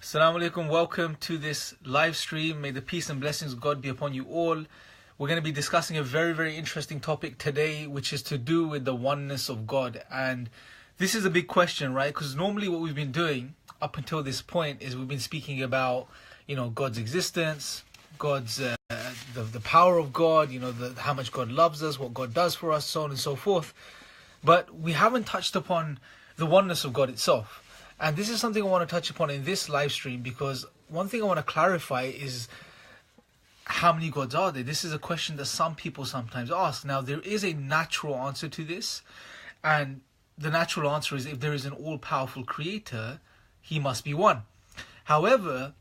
Assalamu alaikum, welcome to this live stream. May the peace and blessings of God be upon you all. We're going to be discussing a very interesting topic today, which is to do with the oneness of God. And this is a big question, right? Because normally what we've been doing up until this point is we've been speaking about, God's existence, God's the power of God, how much God loves us, what God does for us, so on and so forth. But we haven't touched upon the oneness of God itself. And this is something I want to touch upon in this live stream, because one thing I want to clarify is how many gods are there? This is a question that some people sometimes ask. Now, there is a natural answer to this, and the natural answer is if there is an all-powerful creator, he must be one. However,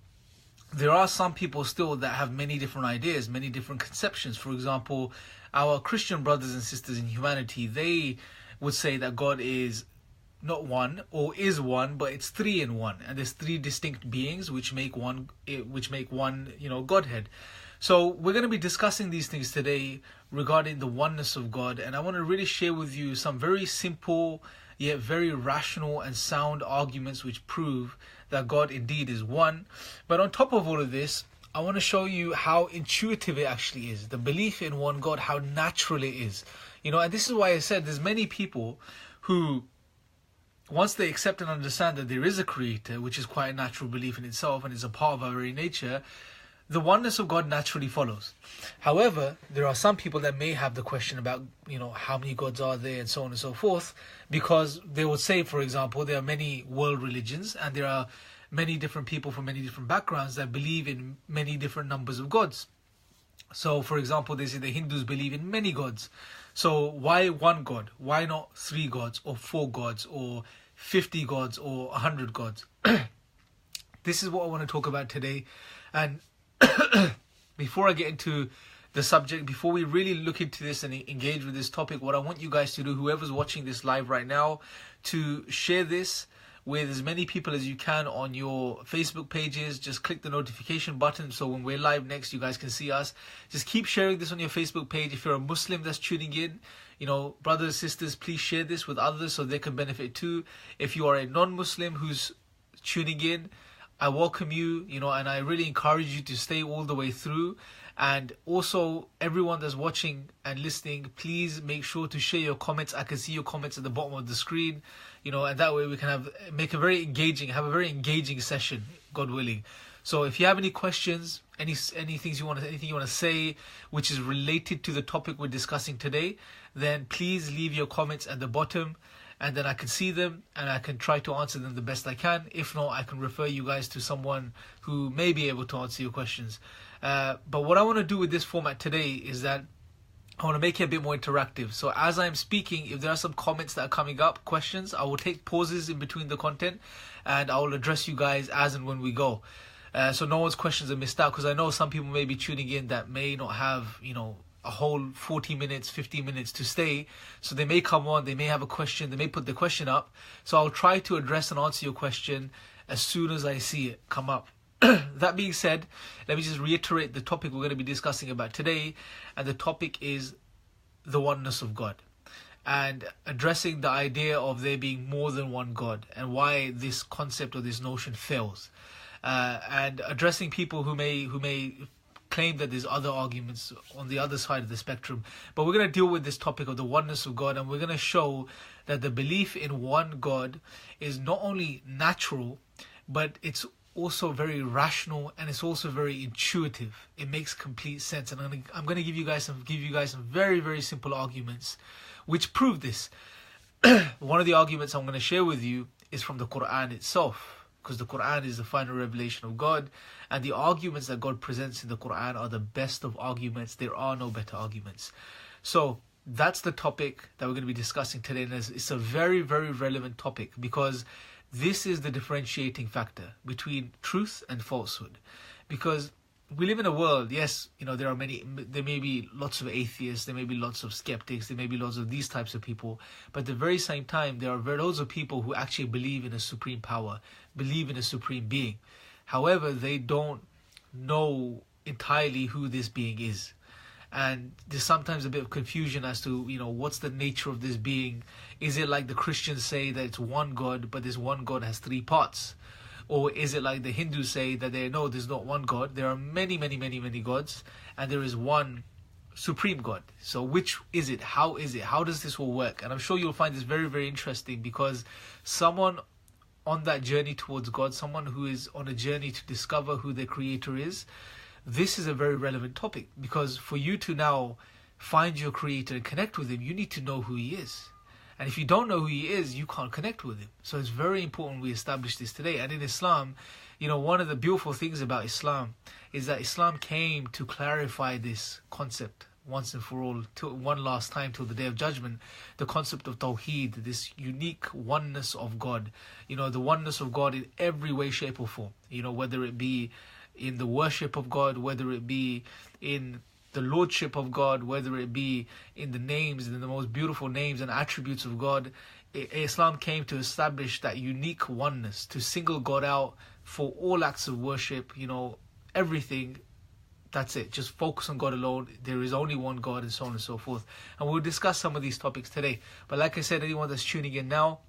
there are some people still that have many different ideas, many different conceptions. For example, our Christian brothers and sisters in humanity, they would say that God is not one, or is one, but it's three in one, and there's three distinct beings which make one Godhead. So we're going to be discussing these things today regarding the oneness of God, and I want to really share with you some very simple yet very rational and sound arguments which prove that God indeed is one. But on top of all of this, I want to show you how intuitive it actually is, the belief in one God, how natural it is. And this is why I said there's many people who, once they accept and understand that there is a creator, which is quite a natural belief in itself and is a part of our very nature, the oneness of God naturally follows. However, there are some people that may have the question about, how many gods are there and so on and so forth, because they would say, for example, there are many world religions and there are many different people from many different backgrounds that believe in many different numbers of gods. So, for example, they say the Hindus believe in many gods. So why one God? Why not 3 gods or 4 gods or 50 gods or 100 gods? This is what I want to talk about today. And before I get into the subject, before we really look into this and engage with this topic, what I want you guys to do, whoever's watching this live right now, to share this with as many people as you can on your Facebook pages. Just click the notification button so when we're live next, you guys can see us. Just keep sharing this on your Facebook page. If you're a Muslim that's tuning in, brothers and sisters, please share this with others so they can benefit too. If you are a non-Muslim who's tuning in, I welcome you, and I really encourage you to stay all the way through. And also, everyone that's watching and listening, please make sure to share your comments. I can see your comments at the bottom of the screen, and that way we can have a very engaging session, God willing. So if you have any questions, anything you want to say which is related to the topic we're discussing today, then please leave your comments at the bottom, and then I can see them and I can try to answer them the best I can. If not, I can refer you guys to someone who may be able to answer your questions. But what I want to do with this format today is that I want to make it a bit more interactive. So as I'm speaking, if there are some comments that are coming up, questions, I will take pauses in between the content and I will address you guys as and when we go. So no one's questions are missed out, because I know some people may be tuning in that may not have, a whole 40 minutes, 50 minutes to stay. So they may come on, they may have a question, they may put the question up. So I'll try to address and answer your question as soon as I see it come up. That being said, let me just reiterate the topic we're going to be discussing about today. And the topic is the oneness of God, and addressing the idea of there being more than one God and why this concept or this notion fails. And addressing people who may claim that there's other arguments on the other side of the spectrum. But we're going to deal with this topic of the oneness of God, and we're going to show that the belief in one God is not only natural, but it's also very rational, and it's also very intuitive. It makes complete sense, and I'm going to give you guys some very simple arguments which prove this. One of the arguments I'm going to share with you is from the Quran itself, because the Quran is the final revelation of God, and the arguments that God presents in the Quran are the best of arguments. There are no better arguments. So that's the topic that we're going to be discussing today, and it's a very relevant topic, because this is the differentiating factor between truth and falsehood. Because we live in a world, yes, there may be lots of atheists, there may be lots of skeptics, there may be lots of these types of people, but at the very same time, there are loads of people who actually believe in a supreme power, believe in a supreme being. However, they don't know entirely who this being is. And there's sometimes a bit of confusion as to, what's the nature of this being. Is it like the Christians say that it's one God, but this one God has 3 parts? Or is it like the Hindus say that there's not one God, there are many, many, many, many gods, and there is one supreme God. So which is it? How is it? How does this all work? And I'm sure you'll find this very, very interesting, because someone on that journey towards God, someone who is on a journey to discover who their creator is, this is a very relevant topic, because for you to now find your creator and connect with him, you need to know who he is. And if you don't know who he is, you can't connect with him. So it's very important we establish this today. And in Islam, one of the beautiful things about Islam is that Islam came to clarify this concept once and for all, one last time till the Day of Judgment, the concept of Tawheed, this unique oneness of God, the oneness of God in every way, shape or form, whether it be in the worship of God, whether it be in the lordship of God, whether it be in the names, in the most beautiful names and attributes of God. Islam came to establish that unique oneness, to single God out for all acts of worship, everything. That's it. Just focus on God alone. There is only one God, and so on and so forth. And we'll discuss some of these topics today. But like I said, anyone that's tuning in now,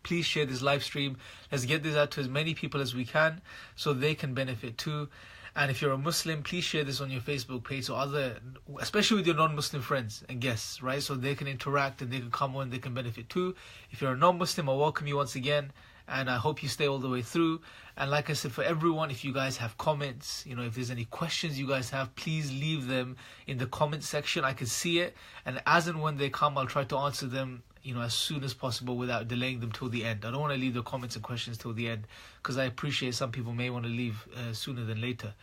please share this live stream. Let's get this out to as many people as we can so they can benefit too. And if you're a Muslim, please share this on your Facebook page, so especially with your non-Muslim friends and guests, right? So they can interact and they can come on, they can benefit too. If you're a non-Muslim, I welcome you once again. And I hope you stay all the way through. And like I said, for everyone, if you guys have comments, if there's any questions you guys have, please leave them in the comment section. I can see it. And as and when they come, I'll try to answer them, as soon as possible without delaying them till the end. I don't want to leave the comments and questions till the end, because I appreciate some people may want to leave sooner than later.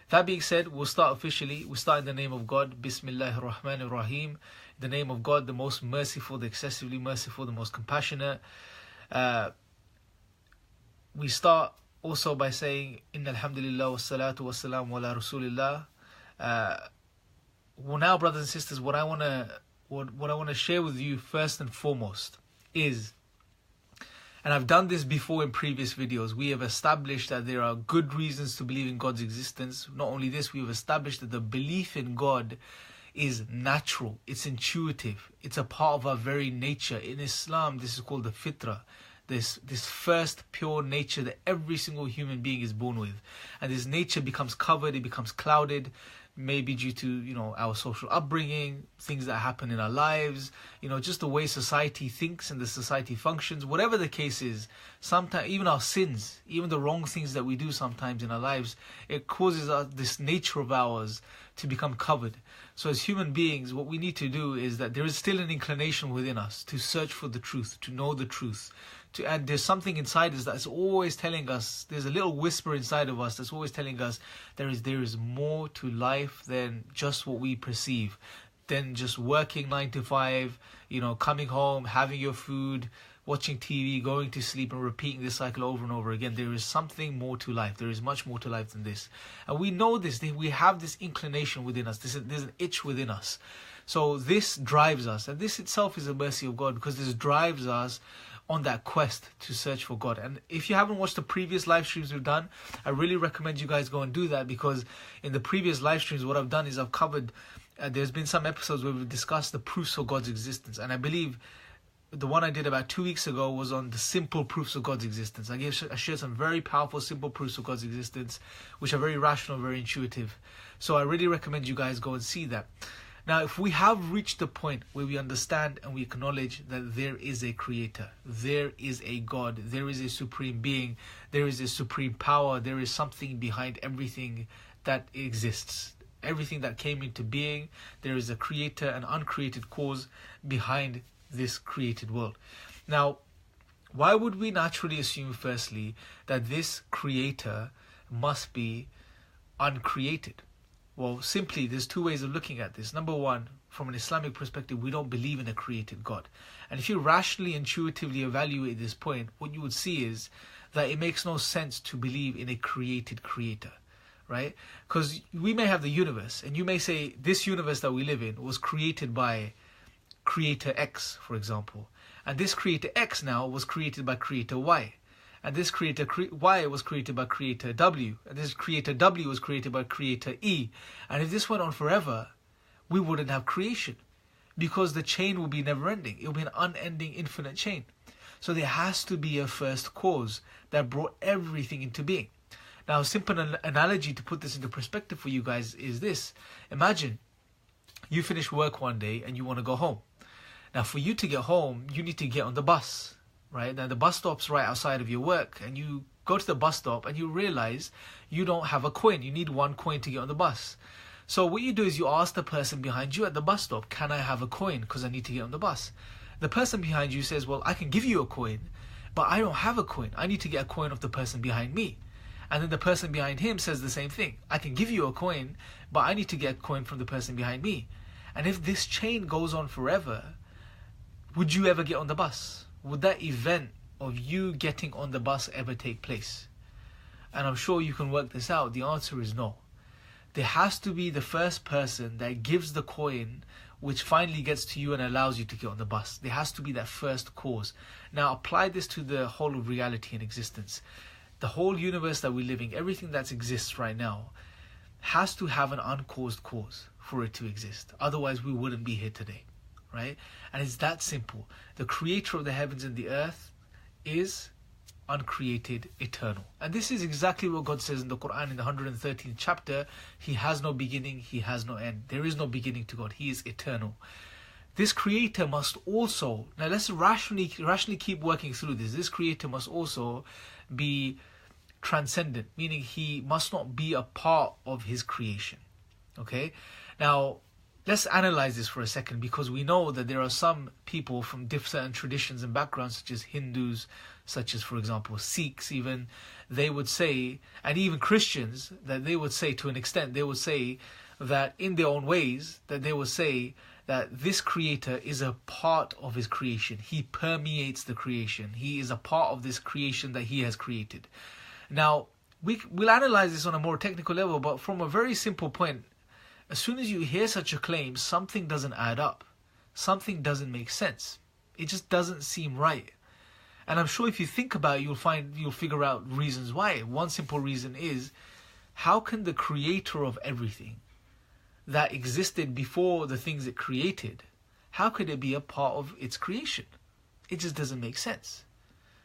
That being said, we'll start officially. We'll start in the name of God. Bismillahir Rahmanir Rahim. The name of God, the most merciful, the excessively merciful, the most compassionate. We start also by saying, Inna alhamdulillah wa salatu wa salamu ala rasulillah. Well, now, brothers and sisters, what I want to share with you first and foremost is, and I've done this before in previous videos, we have established that there are good reasons to believe in God's existence. Not only this, we have established that the belief in God is natural, it's intuitive, it's a part of our very nature. In Islam, this is called the fitrah. This first pure nature that every single human being is born with. And this nature becomes covered, it becomes clouded, maybe due to, our social upbringing, things that happen in our lives, just the way society thinks and the society functions. Whatever the case is, sometimes even our sins, even the wrong things that we do sometimes in our lives, it causes this nature of ours to become covered. So as human beings, what we need to do is that there is still an inclination within us to search for the truth, to know the truth. And there's something inside us that's always telling us, there's a little whisper inside of us that's always telling us there is more to life than just what we perceive, than just working 9 to 5, coming home, having your food, watching TV, going to sleep, and repeating this cycle over and over again. There is something more to life. There is much more to life than this. And we know this. We have this inclination within us. There's an itch within us. So this drives us. And this itself is a mercy of God, because this drives us on that quest to search for God. And if you haven't watched the previous live streams we've done, I really recommend you guys go and do that, because in the previous live streams, what I've done is I've covered, there's been some episodes where we've discussed the proofs of God's existence. And I believe the one I did about 2 weeks ago was on the simple proofs of God's existence. I shared some very powerful, simple proofs of God's existence, which are very rational, very intuitive. So I really recommend you guys go and see that. Now, if we have reached the point where we understand and we acknowledge that there is a creator, there is a God, there is a supreme being, there is a supreme power, there is something behind everything that exists, everything that came into being, there is a creator, an uncreated cause behind this created world. Now, why would we naturally assume, firstly, that this creator must be uncreated? Well, simply, there's two ways of looking at this. Number one, from an Islamic perspective, we don't believe in a created God. And if you rationally, intuitively evaluate this point, what you would see is that it makes no sense to believe in a created creator, right? Because we may have the universe, and you may say this universe that we live in was created by creator X, for example. And this creator X now was created by creator Y. And this creator Y was created by creator W. And this creator W was created by creator E. And if this went on forever, we wouldn't have creation, because the chain will be never ending. It will be an unending, infinite chain. So there has to be a first cause that brought everything into being. Now, a simple analogy to put this into perspective for you guys is this. Imagine you finish work one day and you want to go home. Now, for you to get home, you need to get on the bus, right? Now, the bus stop's right outside of your work, and you go to the bus stop and you realize you don't have a coin. You need 1 coin to get on the bus. So what you do is you ask the person behind you at the bus stop, can I have a coin because I need to get on the bus? The person behind you says, well, I can give you a coin, but I don't have a coin. I need to get a coin off the person behind me. And then the person behind him says the same thing. I can give you a coin, but I need to get a coin from the person behind me. And if this chain goes on forever, would you ever get on the bus? Would that event of you getting on the bus ever take place? And I'm sure you can work this out. The answer is no. There has to be the first person that gives the coin which finally gets to you and allows you to get on the bus. There has to be that first cause. Now apply this to the whole of reality and existence. The whole universe that we're living, everything that exists right now, has to have an uncaused cause for it to exist. Otherwise we wouldn't be here today, right? And it's that simple. The creator of the heavens and the earth is uncreated, eternal. And this is exactly what God says in the Quran in the 113th chapter. He has no beginning, He has no end. There is no beginning to God. He is eternal. This creator must also, now let's rationally keep working through this. This creator must also be transcendent, meaning he must not be a part of his creation. Okay? Now, let's analyze this for a second, because we know that there are some people from different traditions and backgrounds, such as Hindus, such as, for example, Sikhs even, they would say, and even Christians, that they would say to an extent, they would say that in their own ways, that they would say that this creator is a part of his creation. He permeates the creation. He is a part of this creation that he has created. Now, we'll analyze this on a more technical level, but from a very simple point, as soon as you hear such a claim, something doesn't add up. Something doesn't make sense. It just doesn't seem right. And I'm sure if you think about it, you'll figure out reasons why. One simple reason is, how can the creator of everything that existed before the things it created, how could it be a part of its creation? It just doesn't make sense,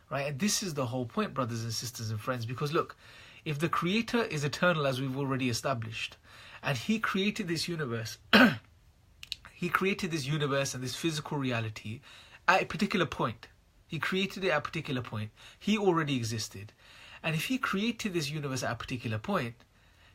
right? And this is the whole point, brothers and sisters and friends, because look, if the creator is eternal, as we've already established, and he created this universe, he created this universe and this physical reality at a particular point. He created it at a particular point. He already existed. And if he created this universe at a particular point,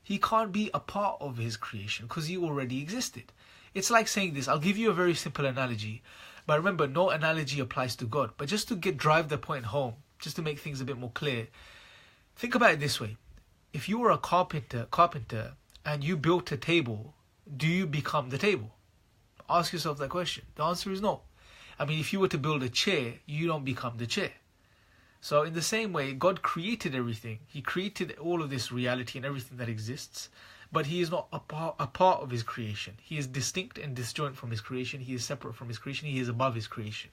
he can't be a part of his creation because he already existed. It's like saying this. I'll give you a very simple analogy. But remember, no analogy applies to God. But just to drive the point home, just to make things a bit more clear, think about it this way. If you were a carpenter and you built a table, do you become the table? Ask yourself that question. The answer is no. I mean, if you were to build a chair, you don't become the chair. So in the same way, God created everything. He created all of this reality and everything that exists, but he is not a part of his creation. He is distinct and disjoint from his creation. He is separate from his creation. He is above his creation.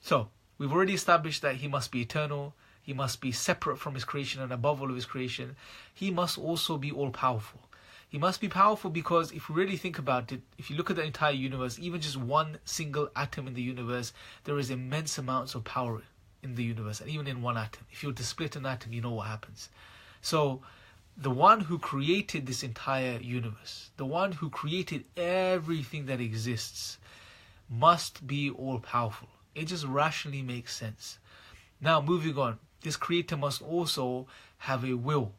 So we've already established that he must be eternal. He must be separate from his creation and above all of his creation. He must also be all-powerful. He must be powerful because if you really think about it, if you look at the entire universe, even just one single atom in the universe, there is immense amounts of power in the universe, and even in one atom. If you were to split an atom, you know what happens. So the one who created this entire universe, the one who created everything that exists, must be all-powerful. It just rationally makes sense. Now, moving on, this creator must also have a will.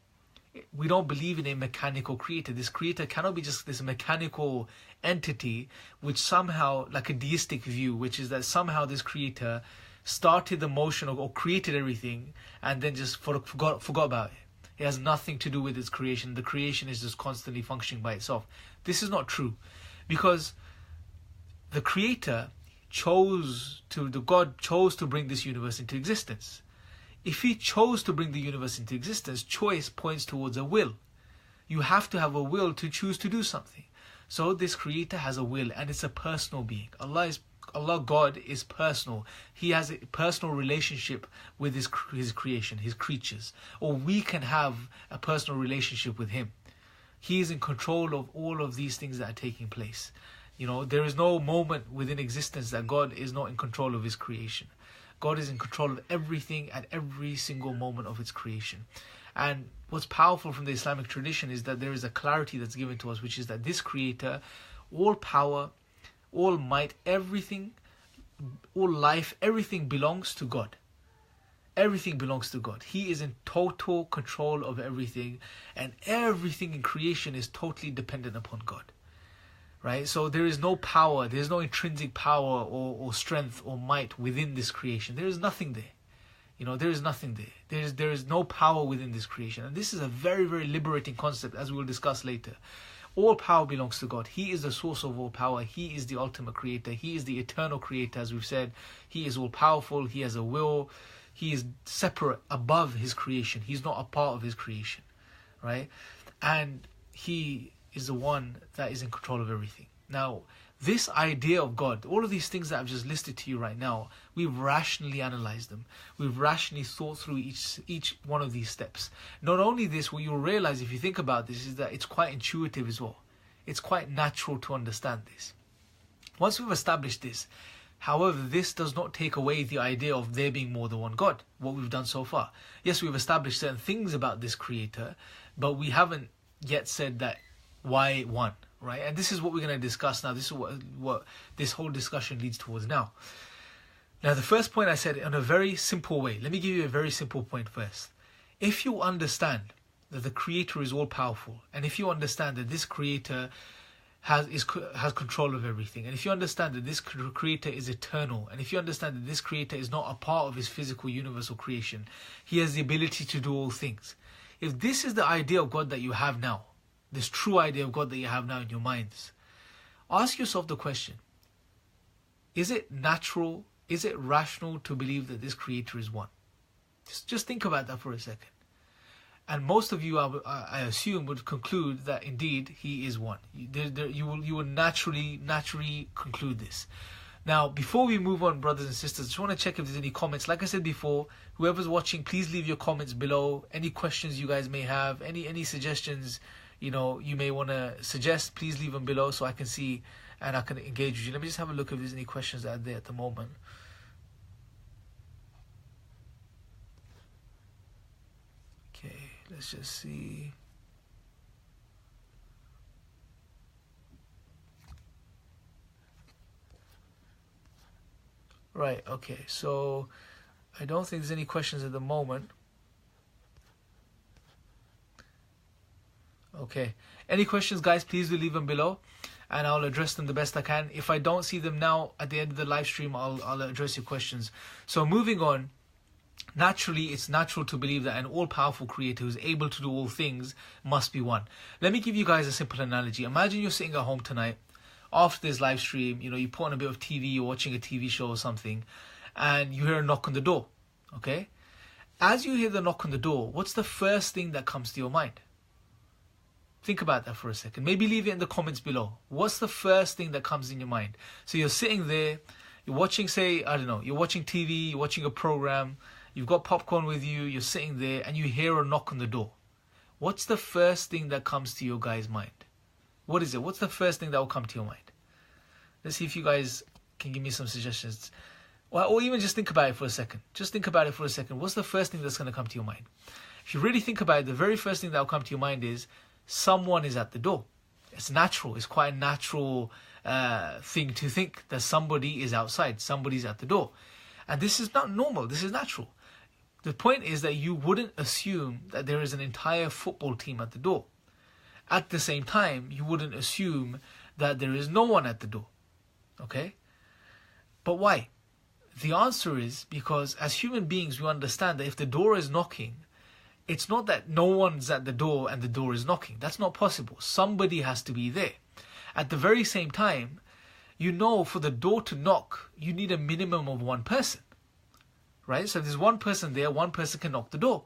We don't believe in a mechanical creator. This creator cannot be just this mechanical entity which somehow, like a deistic view, which is that somehow this creator started the motion or created everything and then just forgot about it. It has nothing to do with its creation. The creation is just constantly functioning by itself. This is not true, because the creator God chose to bring this universe into existence. If he chose to bring the universe into existence, choice points towards a will. You have to have a will to choose to do something. So this creator has a will, and it's a personal being. Allah, God, is personal. He has a personal relationship with his creation, his creatures. Or we can have a personal relationship with him. He is in control of all of these things that are taking place. You know, there is no moment within existence that God is not in control of his creation. God is in control of everything at every single moment of its creation. And what's powerful from the Islamic tradition is that there is a clarity that's given to us, which is that this Creator, all power, all might, everything, all life, everything belongs to God. Everything belongs to God. He is in total control of everything, and everything in creation is totally dependent upon God. Right? So there is no power, there is no intrinsic power or strength or might within this creation. There is nothing there. There is nothing there. There is no power within this creation. And this is a very, very liberating concept, as we will discuss later. All power belongs to God. He is the source of all power. He is the ultimate creator. He is the eternal creator, as we've said. He is all powerful. He has a will. He is separate, above his creation. He's not a part of his creation. Right? And he is the one that is in control of everything. Now, this idea of God, all of these things that I've just listed to you right now, we've rationally analyzed them. We've rationally thought through each one of these steps. Not only this, what you'll realize if you think about this is that it's quite intuitive as well. It's quite natural to understand this. Once we've established this, however, this does not take away the idea of there being more than one God, what we've done so far. Yes, we've established certain things about this Creator, but we haven't yet said that why one, right? And this is what we're going to discuss now. This is what this whole discussion leads towards now. Now, the first point I said in a very simple way. Let me give you a very simple point first. If you understand that the Creator is all-powerful, and if you understand that this Creator has control of everything, and if you understand that this Creator is eternal, and if you understand that this Creator is not a part of his physical universal creation, he has the ability to do all things. If this is the idea of God that you have now, this true idea of God that you have now in your minds, ask yourself the question, is it natural, is it rational to believe that this Creator is one? Just think about that for a second. And most of you, I assume, would conclude that indeed he is one. You will naturally conclude this. Now, before we move on, brothers and sisters, I just want to check if there's any comments. Like I said before, whoever's watching, please leave your comments below. Any questions you guys may have, any suggestions you may want to suggest, please leave them below so I can see and I can engage with you. Let me just have a look if there's any questions that are there at the moment. Okay, let's just see. Right, okay, so I don't think there's any questions at the moment. Okay, any questions, guys, please do leave them below and I'll address them the best I can. If I don't see them now at the end of the live stream, I'll address your questions. So moving on, naturally, it's natural to believe that an all-powerful Creator who's able to do all things must be one. Let me give you guys a simple analogy. Imagine you're sitting at home tonight after this live stream, you put on a bit of TV, you're watching a TV show or something, and you hear a knock on the door, okay? As you hear the knock on the door, what's the first thing that comes to your mind? Think about that for a second. Maybe leave it in the comments below. What's the first thing that comes in your mind? So you're sitting there, you're watching, you're watching TV, you're watching a program, you've got popcorn with you, you're sitting there, and you hear a knock on the door. What's the first thing that comes to your guys' mind? What is it? What's the first thing that will come to your mind? Let's see if you guys can give me some suggestions. Or even just think about it for a second. Just think about it for a second. What's the first thing that's going to come to your mind? If you really think about it, the very first thing that will come to your mind is someone is at the door. It's natural. It's quite a natural thing to think that somebody is outside. Somebody's at the door. And this is not normal. This is natural. The point is that you wouldn't assume that there is an entire football team at the door. At the same time, you wouldn't assume that there is no one at the door. Okay? But why? The answer is because as human beings, we understand that if the door is knocking, it's not that no one's at the door and the door is knocking. That's not possible. Somebody has to be there. At the very same time, for the door to knock, you need a minimum of one person. Right? So if there's one person there, one person can knock the door.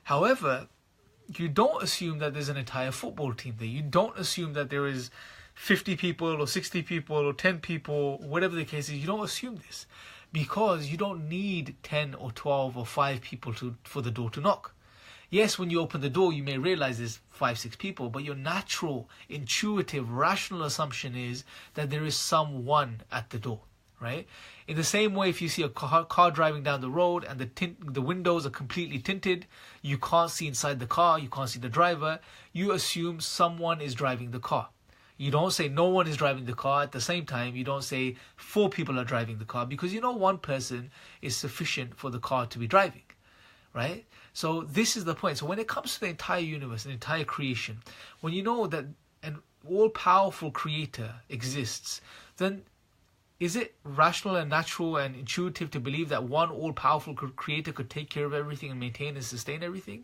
However, you don't assume that there's an entire football team there. You don't assume that there is 50 people or 60 people or 10 people, whatever the case is. You don't assume this because you don't need 10 or 12 or 5 people for the door to knock. Yes, when you open the door, you may realize there's 5, 6 people, but your natural, intuitive, rational assumption is that there is someone at the door. right? In the same way, if you see a car driving down the road and the windows are completely tinted, you can't see inside the car, you can't see the driver, you assume someone is driving the car. You don't say no one is driving the car. At the same time, you don't say 4 people are driving the car, because you know one person is sufficient for the car to be driving, right? So this is the point. So when it comes to the entire universe and entire creation, when you know that an all-powerful creator exists, then is it rational and natural and intuitive to believe that one all-powerful creator could take care of everything and maintain and sustain everything?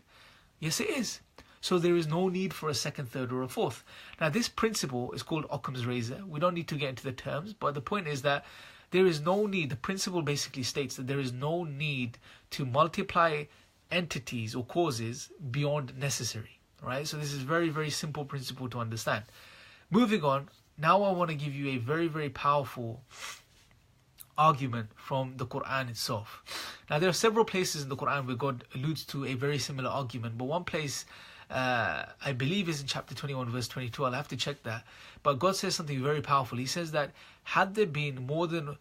Yes, it is. So there is no need for a second, third, or a fourth. Now, this principle is called Occam's razor. We don't need to get into the terms, but the point is that there is no need. The principle basically states that there is no need to multiply entities or causes beyond necessary, right? So this is very, very simple principle to understand. Moving on, now I want to give you a very, very powerful argument from the Quran itself. Now, there are several places in the Quran where God alludes to a very similar argument, but one place I believe is in chapter 21 verse 22. I'll have to check that. But God says something very powerful. He says that had there been more than,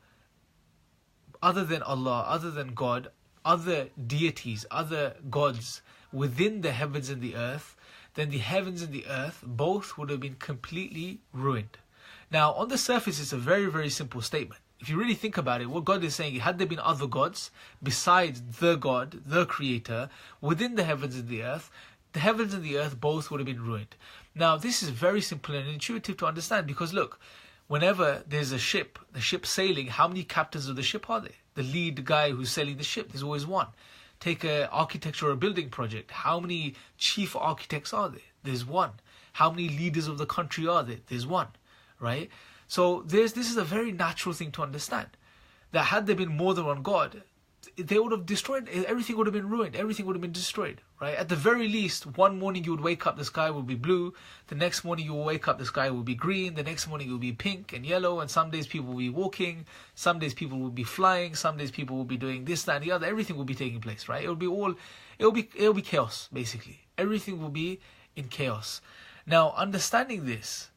other than Allah, other than God, other deities, other gods within the heavens and the earth, then the heavens and the earth both would have been completely ruined. Now, on the surface, it's a very, very simple statement. If you really think about it, what God is saying, had there been other gods besides the God, the creator, within the heavens and the heavens and the earth both would have been ruined. Now, this is very simple and intuitive to understand, because look, whenever there's a ship, the ship sailing, how many captains of the ship are there? The lead guy who's sailing the ship, there's always one. Take an architecture or a building project. How many chief architects are there? There's one. How many leaders of the country are there? There's one, right? So this is a very natural thing to understand. That had there been more than one God, they would have destroyed, everything would have been ruined, everything would have been destroyed, right? At the very least, one morning you would wake up, the sky would be blue, the next morning you will wake up, the sky will be green, the next morning it will be pink and yellow, and some days people will be walking, some days people will be flying, some days people will be doing this, that, and the other, everything will be taking place, right? It'll be chaos, basically. Everything will be in chaos. Now, understanding this,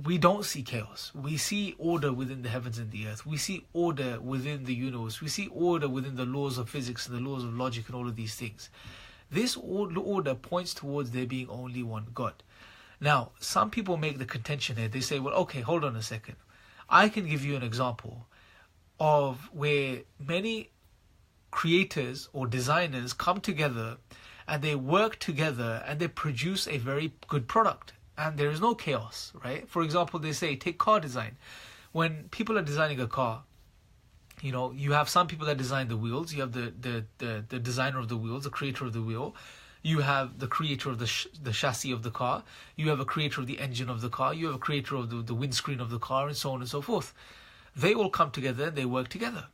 we don't see chaos. We see order within the heavens and the earth. We see order within the universe. We see order within the laws of physics and the laws of logic and all of these things. This order points towards there being only one God. Now, some people make the contention here. They say, well, okay, hold on a second. I can give you an example of where many creators or designers come together and they work together and they produce a very good product. And there is no chaos, right? For example, they say, take car design. When people are designing a car, you know, you have some people that design the wheels. You have the designer of the wheels, the creator of the wheel. You have the creator of the chassis of the car. You have a creator of the engine of the car. You have a creator of the windscreen of the car, and so on and so forth. They all come together and they work together.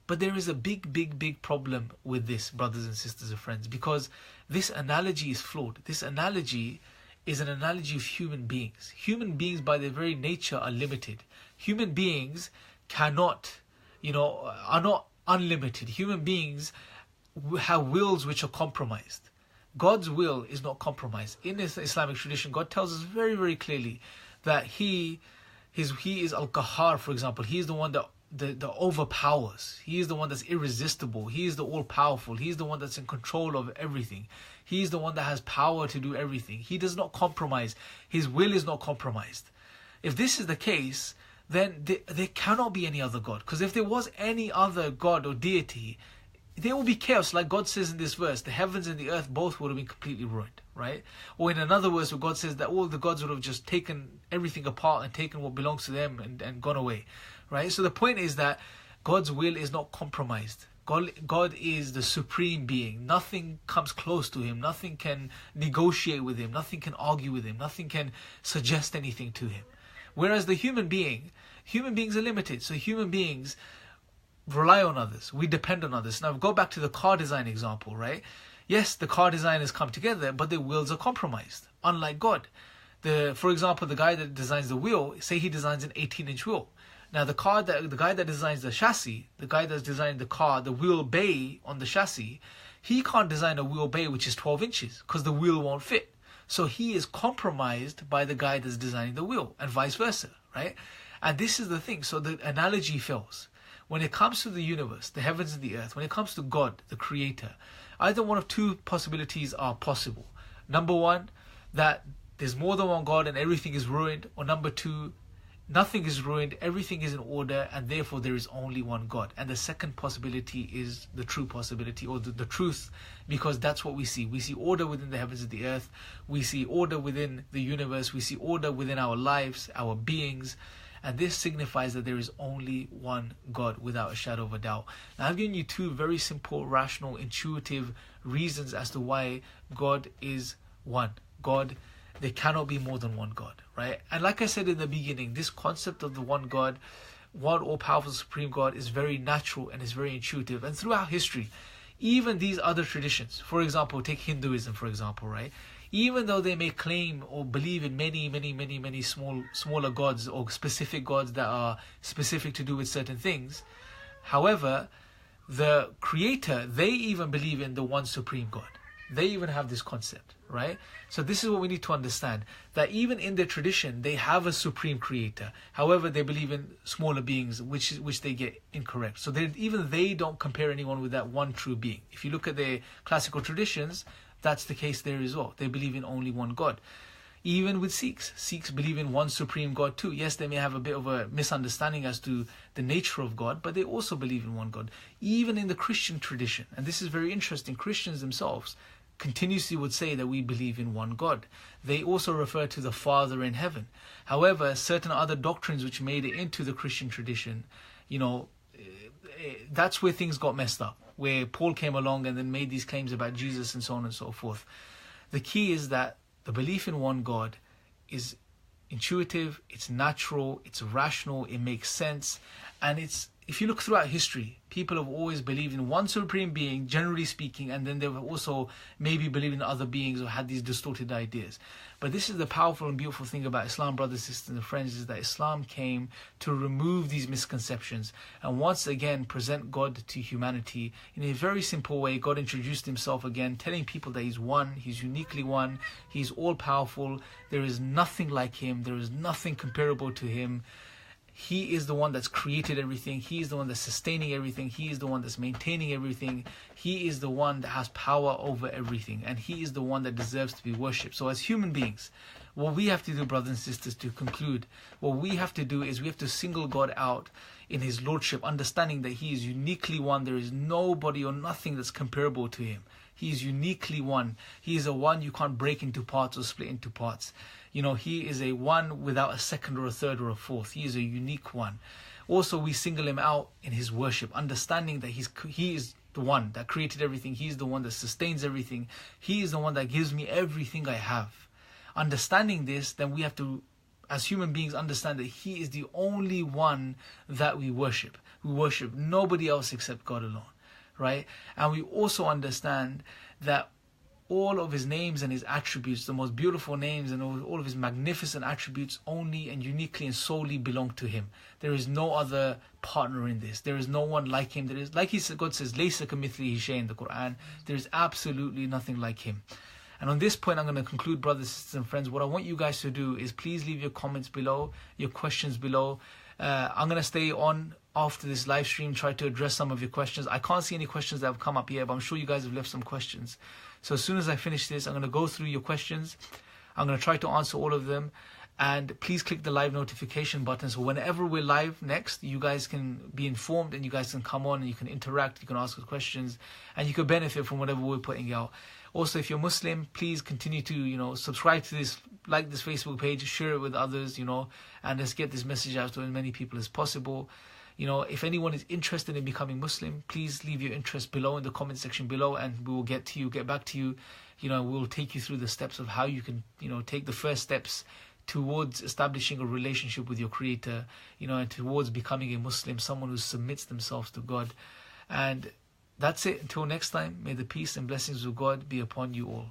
But there is a big problem with this, brothers and sisters and friends, because this analogy is flawed. This analogy is an analogy of human beings. Human beings by their very nature are limited. Human beings cannot, are not unlimited. Human beings have wills which are compromised. God's will is not compromised. In this Islamic tradition, God tells us very, very clearly that He is Al-Qahhar, for example. He is the one that overpowers. He is the one that's irresistible. He is the all-powerful. He is the one that's in control of everything. He is the one that has power to do everything. He does not compromise. His will is not compromised. If this is the case, then there cannot be any other God. Because if there was any other God or deity, there will be chaos. Like God says in this verse, the heavens and the earth both would have been completely ruined, right? Or in another verse where God says that all the gods would have just taken everything apart and taken what belongs to them and gone away, right? So the point is that God's will is not compromised. God is the supreme being. Nothing comes close to Him. Nothing can negotiate with Him. Nothing can argue with Him. Nothing can suggest anything to Him. Whereas the human beings are limited. So human beings rely on others. We depend on others. Now go back to the car design example, right? Yes, the car designers come together, but their wills are compromised. Unlike God. For example, the guy that designs the wheel, say he designs an 18-inch wheel. Now the guy that designs the chassis, the guy that's designed the car, the wheel bay on the chassis, he can't design a wheel bay which is 12 inches because the wheel won't fit. So he is compromised by the guy that's designing the wheel, and vice versa, right? And this is the thing. So the analogy fails. When it comes to the universe, the heavens and the earth, when it comes to God, the creator, either one of two possibilities are possible. Number one, that there's more than one God and everything is ruined. Or number two, nothing is ruined, everything is in order, and therefore there is only one God. And the second possibility is the true possibility, or the truth, because that's what we see. We see order within the heavens and the earth. We see order within the universe. We see order within our lives, our beings. And this signifies that there is only one God without a shadow of a doubt. Now, I've given you two very simple, rational, intuitive reasons as to why God is one. God, there cannot be more than one God, right? And like I said in the beginning, this concept of the one God, one all-powerful supreme God, is very natural and is very intuitive. And throughout history, even these other traditions, for example, take Hinduism, for example, right? Even though they may claim or believe in many smaller gods or specific gods that are specific to do with certain things, however, the creator, they even believe in the one supreme God. They even have this concept, right? So this is what we need to understand, that even in their tradition, they have a supreme creator. However, they believe in smaller beings, which they get incorrect. So even they don't compare anyone with that one true being. If you look at their classical traditions, that's the case there as well. They believe in only one God. Even with Sikhs believe in one supreme God too. Yes, they may have a bit of a misunderstanding as to the nature of God, but they also believe in one God. Even in the Christian tradition, and this is very interesting, Christians themselves continuously would say that we believe in one God. They also refer to the Father in heaven. However, certain other doctrines which made it into the Christian tradition, that's where things got messed up, where Paul came along and then made these claims about Jesus and so on and so forth. The key is that the belief in one God is intuitive, it's natural, it's rational, it makes sense, and if you look throughout history, people have always believed in one supreme being, generally speaking, and then they've also maybe believed in other beings or had these distorted ideas. But this is the powerful and beautiful thing about Islam, brothers, sisters, and friends, is that Islam came to remove these misconceptions and once again present God to humanity in a very simple way. God introduced himself again, telling people that he's one, he's uniquely one, he's all-powerful, there is nothing like him, there is nothing comparable to him. He is the one that's created everything. He is the one that's sustaining everything. He is the one that's maintaining everything. He is the one that has power over everything. And he is the one that deserves to be worshipped. So as human beings, what we have to do, brothers and sisters, to conclude, what we have to do is we have to single God out in his lordship, understanding that he is uniquely one. There is nobody or nothing that's comparable to him. He is uniquely one. He is a one you can't break into parts or split into parts. He is a one without a second or a third or a fourth. He is a unique one. Also, we single him out in his worship, understanding that he is the one that created everything. He is the one that sustains everything. He is the one that gives me everything I have. Understanding this, then we have to, as human beings, understand that he is the only one that we worship. We worship nobody else except God alone, right? And we also understand that all of his names and his attributes, the most beautiful names and all of his magnificent attributes, only and uniquely and solely belong to him. There is no other partner in this. There is no one like him. There is, like God says, "Laysa kamithlihi shay" in the Quran. There is absolutely nothing like him. And on this point, I'm going to conclude, brothers, sisters, and friends. What I want you guys to do is please leave your comments below, your questions below. I'm going to stay on after this live stream, try to address some of your questions. I can't see any questions that have come up yet, but I'm sure you guys have left some questions. So as soon as I finish this, I'm going to go through your questions. I'm going to try to answer all of them. And please click the live notification button, so whenever we're live next, you guys can be informed and you guys can come on and you can interact, you can ask us questions, and you can benefit from whatever we're putting out. Also, if you're Muslim, please continue to, subscribe to this, like this Facebook page, share it with others, and let's get this message out to as many people as possible. If anyone is interested in becoming Muslim, please leave your interest below in the comment section below, and we will get back to you. We'll take you through the steps of how you can, take the first steps towards establishing a relationship with your Creator, and towards becoming a Muslim, someone who submits themselves to God. And that's it. Until next time, may the peace and blessings of God be upon you all.